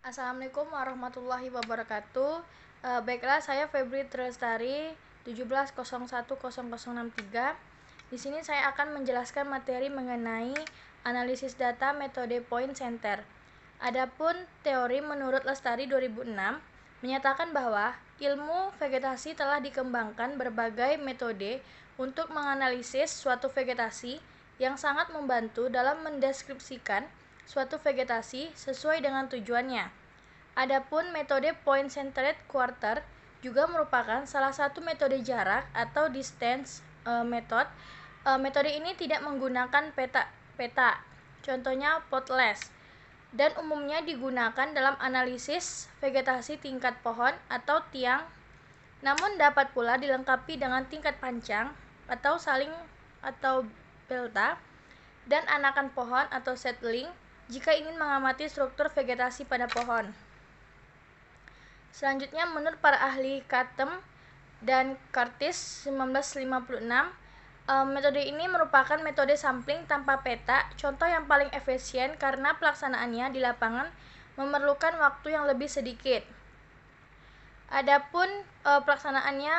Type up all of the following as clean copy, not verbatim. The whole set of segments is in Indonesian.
Assalamualaikum warahmatullahi wabarakatuh. Baiklah, saya Febri Trilestari 17010063. Di sini saya akan menjelaskan materi mengenai analisis data metode point center. Adapun teori menurut Lestari 2006 menyatakan bahwa ilmu vegetasi telah dikembangkan berbagai metode untuk menganalisis suatu vegetasi yang sangat membantu dalam mendeskripsikan suatu vegetasi sesuai dengan tujuannya. Adapun metode point-centered quarter juga merupakan salah satu metode jarak atau distance method. Metode ini tidak menggunakan peta, contohnya plotless, dan umumnya digunakan dalam analisis vegetasi tingkat pohon atau tiang, namun dapat pula dilengkapi dengan tingkat panjang atau saling atau delta, dan anakan pohon atau seedling jika ingin mengamati struktur vegetasi pada pohon. Selanjutnya, menurut para ahli Katem dan Curtis 1956, metode ini merupakan metode sampling tanpa peta, contoh yang paling efisien karena pelaksanaannya di lapangan memerlukan waktu yang lebih sedikit. Adapun pelaksanaannya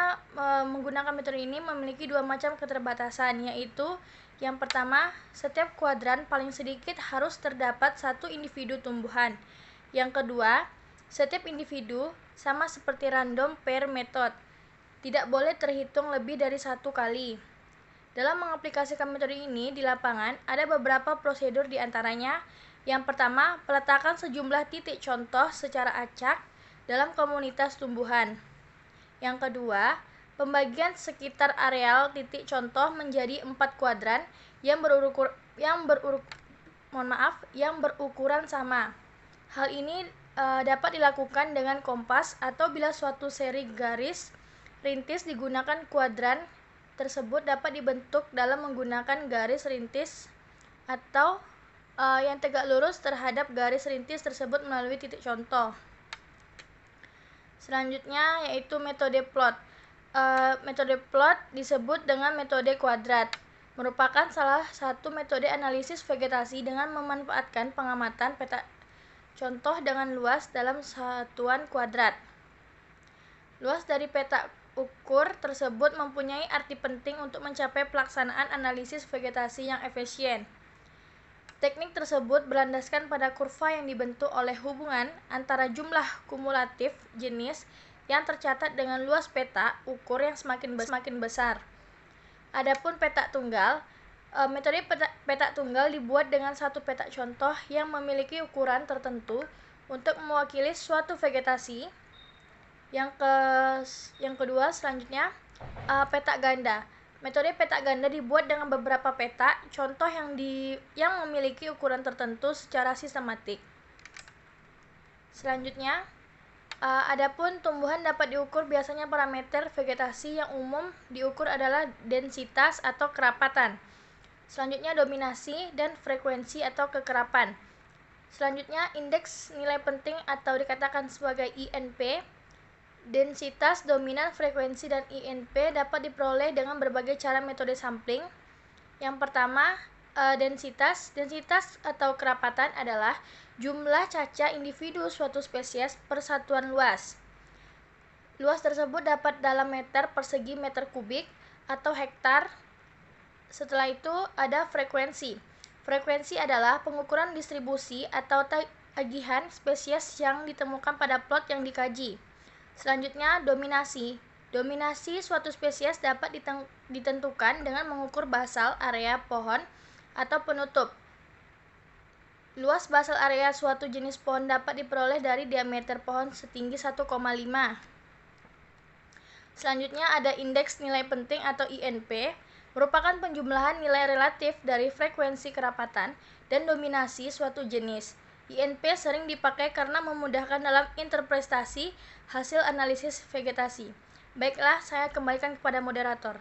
menggunakan metode ini memiliki dua macam keterbatasan, yaitu yang pertama, setiap kuadran paling sedikit harus terdapat satu individu tumbuhan. Yang kedua, setiap individu sama seperti random pair method, tidak boleh terhitung lebih dari satu kali. Dalam mengaplikasikan metode ini di lapangan, ada beberapa prosedur diantaranya. Yang pertama, peletakan sejumlah titik contoh secara acak dalam komunitas tumbuhan. Yang kedua, pembagian sekitar areal titik contoh menjadi 4 kuadran yang berukuran sama. Hal ini dapat dilakukan dengan kompas atau bila suatu seri garis rintis digunakan, kuadran tersebut dapat dibentuk dalam menggunakan garis rintis atau yang tegak lurus terhadap garis rintis tersebut melalui titik contoh. Selanjutnya yaitu metode plot. Metode plot disebut dengan metode kuadrat, merupakan salah satu metode analisis vegetasi dengan memanfaatkan pengamatan peta contoh dengan luas dalam satuan kuadrat. Luas dari peta ukur tersebut mempunyai arti penting untuk mencapai pelaksanaan analisis vegetasi yang efisien. Teknik tersebut berlandaskan pada kurva yang dibentuk oleh hubungan antara jumlah kumulatif jenis yang tercatat dengan luas peta ukur yang semakin besar. Adapun peta tunggal, metode peta tunggal dibuat dengan satu peta contoh yang memiliki ukuran tertentu untuk mewakili suatu vegetasi. Yang kedua, selanjutnya peta ganda. Metode peta ganda dibuat dengan beberapa peta contoh yang memiliki ukuran tertentu secara sistematik. Selanjutnya, adapun tumbuhan dapat diukur, biasanya parameter vegetasi yang umum diukur adalah densitas atau kerapatan. Selanjutnya, dominasi dan frekuensi atau kekerapan. Selanjutnya, indeks nilai penting atau dikatakan sebagai INP. Densitas, dominan, frekuensi, dan INP dapat diperoleh dengan berbagai cara metode sampling. Yang pertama, densitas. Densitas atau kerapatan adalah jumlah caca individu suatu spesies per satuan luas. Luas tersebut dapat dalam meter persegi meter kubik atau hektar. Setelah itu ada frekuensi. Frekuensi adalah pengukuran distribusi atau tagihan spesies yang ditemukan pada plot yang dikaji. Selanjutnya, dominasi. Dominasi suatu spesies dapat ditentukan dengan mengukur basal area pohon atau penutup. Luas basal area suatu jenis pohon dapat diperoleh dari diameter pohon setinggi 1,5. Selanjutnya ada indeks nilai penting atau INP, merupakan penjumlahan nilai relatif dari frekuensi kerapatan dan dominasi suatu jenis. INP sering dipakai karena memudahkan dalam interpretasi hasil analisis vegetasi. Baiklah, saya kembalikan kepada moderator.